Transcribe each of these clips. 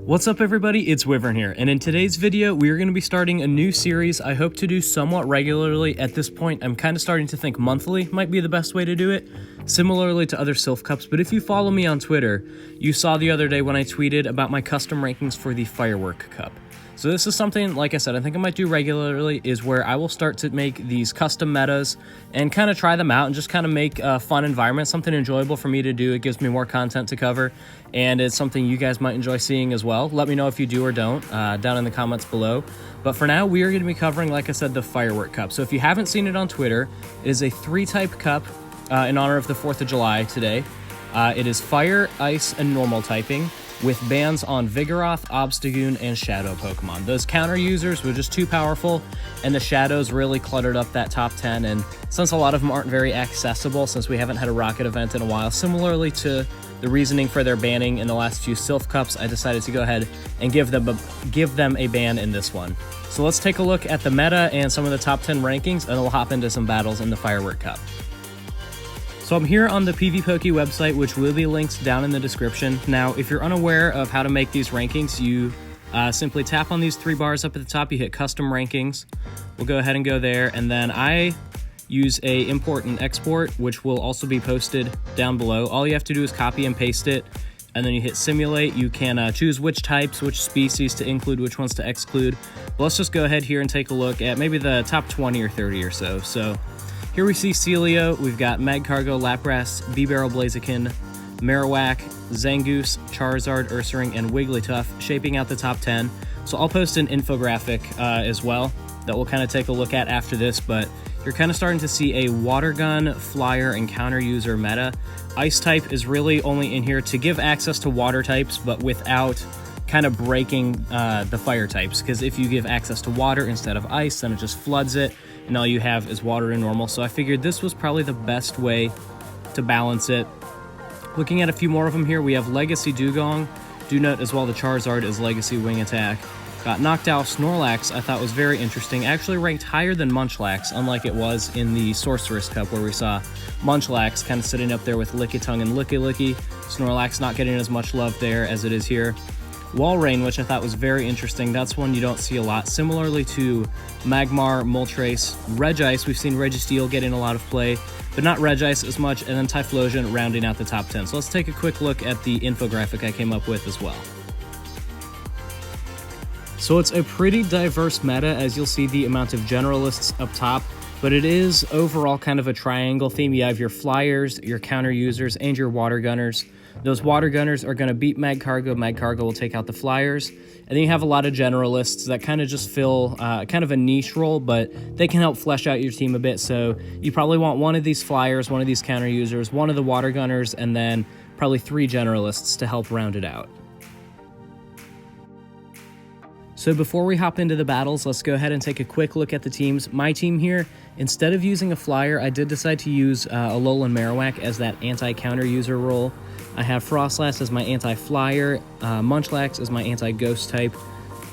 What's up everybody, it's Wyvern here, and in today's video we are going to be starting a new series I hope to do somewhat regularly. At this point I'm kind of starting to think monthly might be the best way to do it, similarly to other Sylph Cups, but if you follow me on Twitter, you saw the other day when I tweeted about my custom rankings for the Firework Cup. So this is something, like I said, I think I might do regularly, is where I will start to make these custom metas and kind of try them out and just kind of make a fun environment, something enjoyable for me to do. It gives me more content to cover, and it's something you guys might enjoy seeing as well. Let me know if you do or don't down in the comments below. But for now, we are going to be covering, like I said, the Firework Cup. So if you haven't seen it on Twitter, it is a 3-type cup in honor of the 4th of July today. It is Fire, Ice, and Normal typing, with bans on Vigoroth, Obstagoon, and Shadow Pokemon. Those counter users were just too powerful, and the Shadows really cluttered up that top 10, and since a lot of them aren't very accessible, since we haven't had a Rocket event in a while, similarly to the reasoning for their banning in the last few Sylph Cups, I decided to go ahead and give them a ban in this one. So let's take a look at the meta and some of the top 10 rankings, and we'll hop into some battles in the Firework Cup. So I'm here on the PvPoke website, which will be linked down in the description. Now, if you're unaware of how to make these rankings, you simply tap on these 3 bars up at the top, you hit custom rankings. We'll go ahead and go there, and then I use a import and export, which will also be posted down below. All you have to do is copy and paste it, and then you hit simulate. You can choose which types, which species to include, which ones to exclude. But let's just go ahead here and take a look at maybe the top 20 or 30 or so. So here we see Celio, we've got Magcargo, Lapras, Bibarel, Blaziken, Marowak, Zangoose, Charizard, Ursaring, and Wigglytuff shaping out the top 10. So I'll post an infographic as well that we'll kind of take a look at after this, but you're kind of starting to see a Water Gun, Flyer, and Counter User meta. Ice type is really only in here to give access to Water types, but without kind of breaking the Fire types, because if you give access to Water instead of Ice, then it just floods it, and all you have is Water and Normal. So I figured this was probably the best way to balance it. Looking at a few more of them here, we have Legacy Dugong. Do note as well the Charizard is Legacy Wing Attack. Got Noctowl Snorlax, I thought was very interesting. Actually ranked higher than Munchlax, unlike it was in the Sorceress Cup, where we saw Munchlax kind of sitting up there with Lickitung and Licky. Snorlax not getting as much love there as it is here. Walrein, which I thought was very interesting. That's one you don't see a lot. Similarly to Magmar, Moltres, Regice, we've seen Registeel getting a lot of play, but not Regice as much, and then Typhlosion rounding out the top 10. So let's take a quick look at the infographic I came up with as well. So it's a pretty diverse meta, as you'll see the amount of generalists up top, but it is overall kind of a triangle theme. You have your Flyers, your counter users, and your Water Gunners. Those Water Gunners are going to beat Magcargo. Magcargo will take out the Flyers. And then you have a lot of generalists that kind of just fill kind of a niche role, but they can help flesh out your team a bit. So you probably want one of these Flyers, one of these counter users, one of the Water Gunners, and then probably 3 generalists to help round it out. So before we hop into the battles, let's go ahead and take a quick look at the teams. My team here, instead of using a Flyer, I did decide to use Alolan Marowak as that anti-counter user role. I have Frostlass as my anti-Flyer, Munchlax as my anti-Ghost type.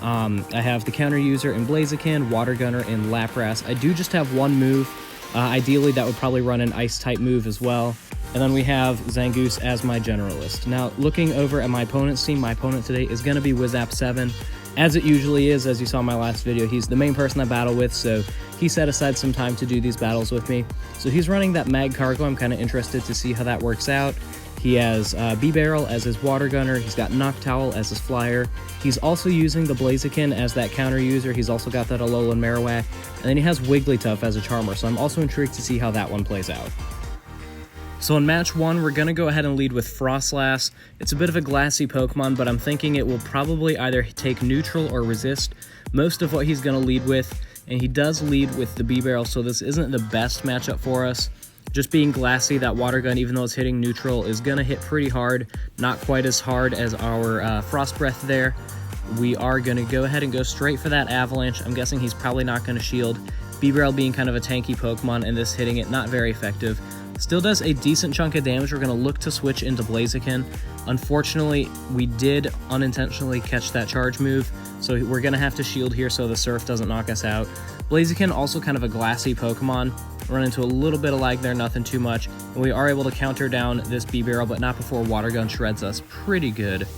I have the counter user in Blaziken, Water Gunner, and Lapras. I do just have one move. Ideally, that would probably run an Ice type move as well. And then we have Zangoose as my generalist. Now, looking over at my opponent's team, my opponent today is going to be Wizap7. As it usually is, as you saw in my last video, he's the main person I battle with, so he set aside some time to do these battles with me. So he's running that Magcargo. I'm kind of interested to see how that works out. He has Bibarel as his Water Gunner. He's got Noctowl as his Flyer. He's also using the Blaziken as that counter user. He's also got that Alolan Marowak. And then he has Wigglytuff as a Charmer, so I'm also intrigued to see how that one plays out. So in match 1, we're going to go ahead and lead with Frostlass. It's a bit of a glassy Pokemon, but I'm thinking it will probably either take neutral or resist most of what he's going to lead with, and he does lead with the Bibarel, so this isn't the best matchup for us. Just being glassy, that Water Gun, even though it's hitting neutral, is going to hit pretty hard, not quite as hard as our Frost Breath there. We are going to go ahead and go straight for that Avalanche. I'm guessing he's probably not going to shield. Bibarel being kind of a tanky Pokemon, and this hitting it, not very effective. Still does a decent chunk of damage. We're going to look to switch into Blaziken. Unfortunately, we did unintentionally catch that charge move, so we're going to have to shield here so the Surf doesn't knock us out. Blaziken, also kind of a glassy Pokemon. Run into a little bit of lag there, nothing too much. And we are able to counter down this Bibarel, but not before Water Gun shreds us pretty good.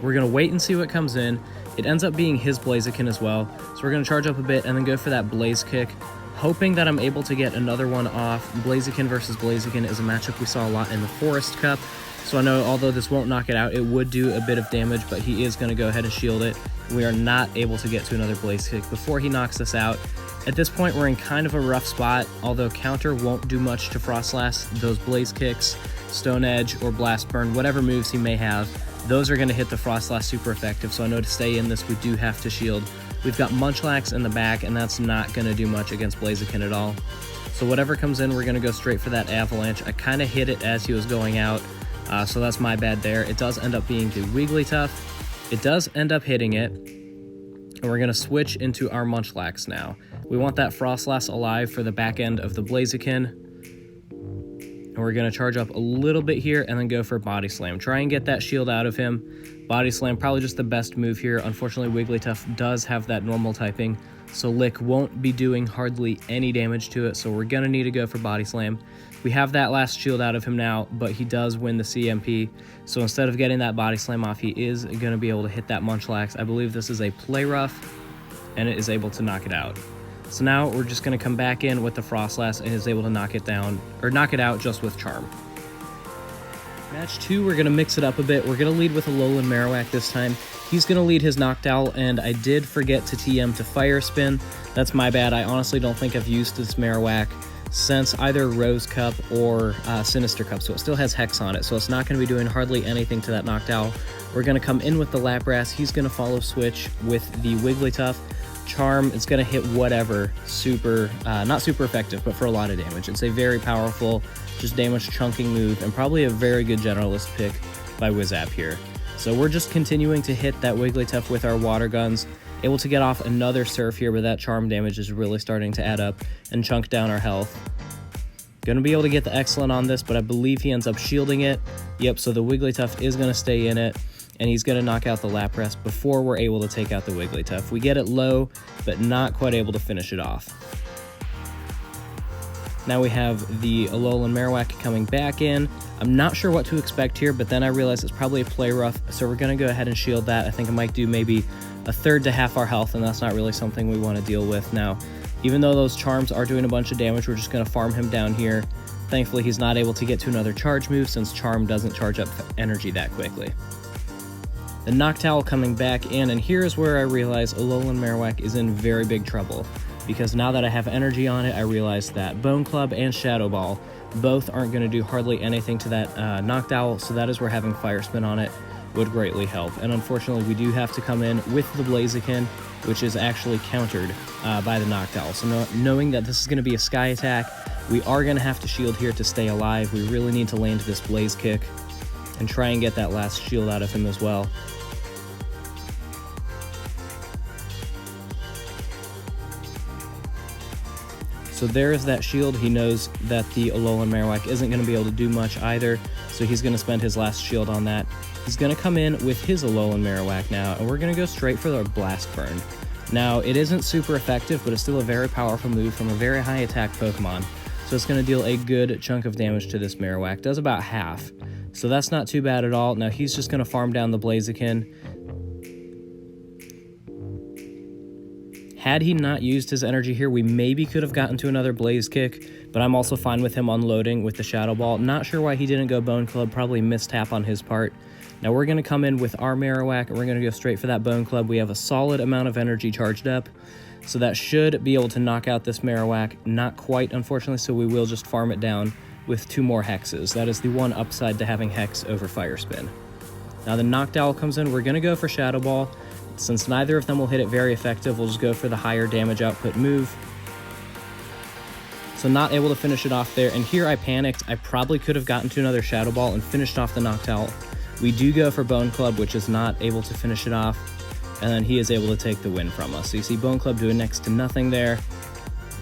We're going to wait and see what comes in. It ends up being his Blaziken as well. So we're going to charge up a bit and then go for that Blaze Kick, hoping that I'm able to get another one off. Blaziken versus Blaziken is a matchup we saw a lot in the Forest Cup. So I know although this won't knock it out, it would do a bit of damage, but he is going to go ahead and shield it. We are not able to get to another Blaze Kick before he knocks us out. At this point, we're in kind of a rough spot, although counter won't do much to Frostlass. Those Blaze Kicks, Stone Edge, or Blast Burn, whatever moves he may have, those are going to hit the Frostlass super effective. So I know to stay in this, we do have to shield. We've got Munchlax in the back, and that's not going to do much against Blaziken at all. So whatever comes in, we're going to go straight for that Avalanche. I kind of hit it as he was going out, so that's my bad there. It does end up being the Wigglytuff. It does end up hitting it, and we're going to switch into our Munchlax now. We want that Frostlass alive for the back end of the Blaziken. And we're going to charge up a little bit here and then go for Body Slam. Try and get that shield out of him. Body Slam, probably just the best move here. Unfortunately, Wigglytuff does have that normal typing, so Lick won't be doing hardly any damage to it, so we're going to need to go for Body Slam. We have that last shield out of him now, but he does win the CMP, so instead of getting that Body Slam off, he is going to be able to hit that Munchlax. I believe this is a Play Rough, and it is able to knock it out. So now we're just going to come back in with the Frostlass and is able to knock it down, or knock it out just with Charm. Match 2, we're going to mix it up a bit. We're going to lead with a Alolan Marowak this time. He's going to lead his Noctowl, and I did forget to TM to Fire Spin. That's my bad. I honestly don't think I've used this Marowak since either Rose Cup or Sinister Cup, so it still has Hex on it, so it's not going to be doing hardly anything to that Noctowl. We're going to come in with the Lapras. He's going to follow switch with the Wigglytuff. Charm is going to hit whatever, not super effective, but for a lot of damage. It's a very powerful, just damage chunking move, and probably a very good generalist pick by Wizap here. So we're just continuing to hit that Wigglytuff with our water guns, able to get off another Surf here, but that Charm damage is really starting to add up and chunk down our health. Gonna be able to get the Excellent on this, but I believe he ends up shielding it. Yep, so the Wigglytuff is gonna stay in it, and he's going to knock out the Lapras before we're able to take out the Wigglytuff. We get it low, but not quite able to finish it off. Now we have the Alolan Marowak coming back in. I'm not sure what to expect here, but then I realized it's probably a Play Rough, so we're going to go ahead and shield that. I think it might do maybe a third to half our health, and that's not really something we want to deal with. Now, even though those Charms are doing a bunch of damage, we're just going to farm him down here. Thankfully, he's not able to get to another charge move since Charm doesn't charge up energy that quickly. The Noctowl coming back in, and here's where I realize Alolan Marowak is in very big trouble, because now that I have energy on it, I realize that Bone Club and Shadow Ball both aren't going to do hardly anything to that Noctowl, so that is where having Fire Spin on it would greatly help. And unfortunately, we do have to come in with the Blaziken, which is actually countered by the Noctowl. So knowing that this is going to be a Sky Attack, we are going to have to shield here to stay alive. We really need to land this Blaze Kick and try and get that last shield out of him as well. So there's that shield. He knows that the Alolan Marowak isn't going to be able to do much either, so he's going to spend his last shield on that. He's going to come in with his Alolan Marowak now, and we're going to go straight for the Blast Burn. Now, it isn't super effective, but it's still a very powerful move from a very high attack Pokemon, so it's going to deal a good chunk of damage to this Marowak. Does about half, so that's not too bad at all. Now, he's just going to farm down the Blaziken. Had he not used his energy here, we maybe could have gotten to another Blaze Kick, but I'm also fine with him unloading with the Shadow Ball. Not sure why he didn't go Bone Club, probably mistap on his part. Now we're going to come in with our Marowak, and we're going to go straight for that Bone Club. We have a solid amount of energy charged up, so that should be able to knock out this Marowak. Not quite, unfortunately, so we will just farm it down with 2 more Hexes. That is the one upside to having Hex over Fire Spin. Now the Noctowl comes in. We're going to go for Shadow Ball. Since neither of them will hit it very effective, we'll just go for the higher damage output move. So not able to finish it off there, and here I panicked. I probably could have gotten to another Shadow Ball and finished off the Noctowl. We do go for Bone Club, which is not able to finish it off, and then he is able to take the win from us. So you see Bone Club doing next to nothing there,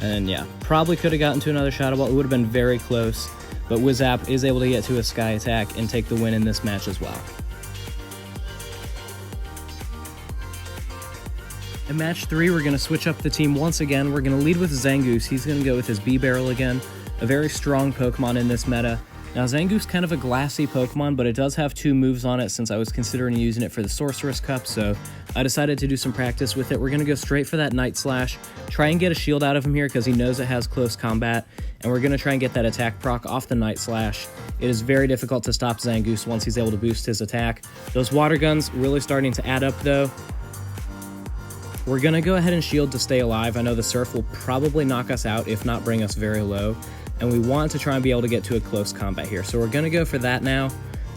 and yeah, probably could have gotten to another Shadow Ball. It would have been very close, but Wizap is able to get to a Sky Attack and take the win in this match as well. In match 3, we're going to switch up the team once again. We're going to lead with Zangoose. He's going to go with his B-Barrel again, a very strong Pokemon in this meta. Now, Zangoose kind of a glassy Pokemon, but it does have 2 moves on it since I was considering using it for the Sorceress Cup, so I decided to do some practice with it. We're going to go straight for that Night Slash, try and get a shield out of him here because he knows it has close combat, and we're going to try and get that attack proc off the Night Slash. It is very difficult to stop Zangoose once he's able to boost his attack. Those water guns really starting to add up though. We're going to go ahead and shield to stay alive. I know the Surf will probably knock us out, if not bring us very low. And we want to try and be able to get to a close combat here. So we're going to go for that now.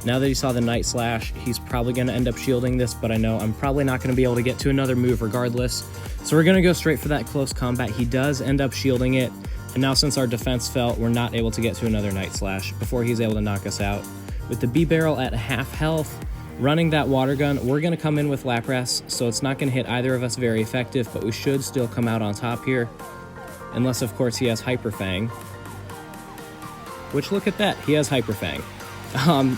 Now that he saw the Night Slash, he's probably going to end up shielding this, but I know I'm probably not going to be able to get to another move regardless. So we're going to go straight for that close combat. He does end up shielding it. And now since our defense fell, we're not able to get to another Night Slash before he's able to knock us out. With the B-Barrel at half health, running that water gun, we're going to come in with Lapras, so it's not going to hit either of us very effective, but we should still come out on top here. Unless, of course, he has Hyper Fang. Which, look at that, he has Hyper Fang.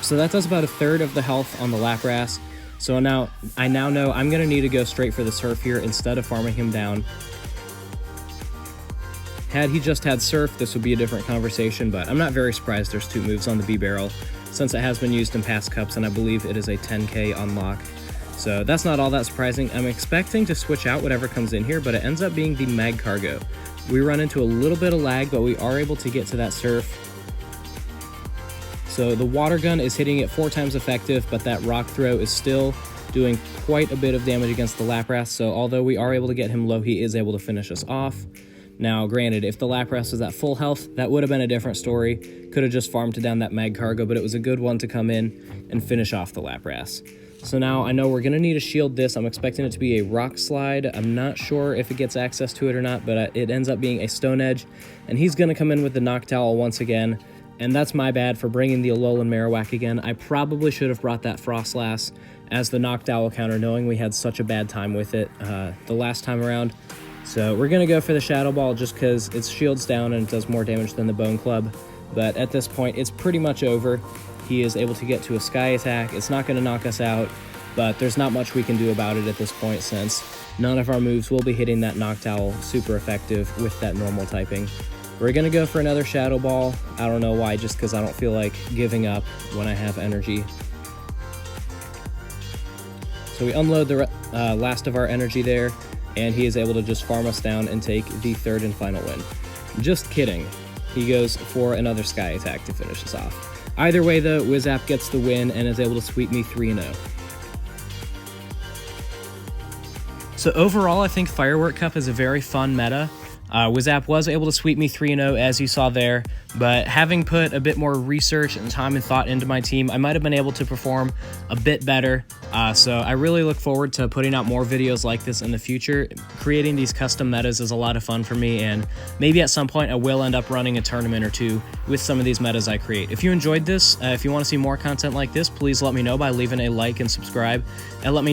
So that does about 1/3 of the health on the Lapras. So now, I now know I'm going to need to go straight for the Surf here instead of farming him down. Had he just had Surf, this would be a different conversation, but I'm not very surprised there's 2 moves on the B-Barrel, since it has been used in past cups, and I believe it is a 10k unlock. So that's not all that surprising. I'm expecting to switch out whatever comes in here, but it ends up being the Mag Cargo. We run into a little bit of lag, but we are able to get to that Surf. So the water gun is hitting it 4 times effective, but that rock throw is still doing quite a bit of damage against the Lapras, so although we are able to get him low, he is able to finish us off. Now, granted, if the Lapras was at full health, that would have been a different story. Could have just farmed down that Mag Cargo, but it was a good one to come in and finish off the Lapras. So now I know we're going to need to shield this. I'm expecting it to be a Rock Slide. I'm not sure if it gets access to it or not, but it ends up being a Stone Edge, and he's going to come in with the Noctowl once again. And that's my bad for bringing the Alolan Marowak again. I probably should have brought that Frostlass as the Noctowl counter, knowing we had such a bad time with it the last time around. So we're going to go for the Shadow Ball just because it shields down and it does more damage than the Bone Club. But at this point, it's pretty much over. He is able to get to a Sky Attack. It's not going to knock us out, but there's not much we can do about it at this point since none of our moves will be hitting that Noctowl super effective with that normal typing. We're going to go for another Shadow Ball. I don't know why, just because I don't feel like giving up when I have energy. So we unload the last of our energy there, and he is able to just farm us down and take the 3rd and final win. Just kidding. He goes for another Sky Attack to finish us off. Either way, though, Wizap gets the win and is able to sweep me 3-0. So overall, I think Firework Cup is a very fun meta. Wizap was able to sweep me 3-0, as you saw there, but having put a bit more research and time and thought into my team, I might have been able to perform a bit better. So I really look forward to putting out more videos like this in the future. Creating these custom metas is a lot of fun for me, and maybe at some point I will end up running a tournament or 2 with some of these metas I create. If you enjoyed this, if you want to see more content like this, please let me know by leaving a like and subscribe, and let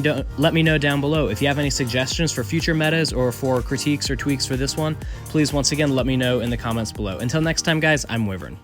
me know down below if you have any suggestions for future metas or for critiques or tweaks for this one. Please once again let me know in the comments below. Until next time, guys, I'm Wyvern.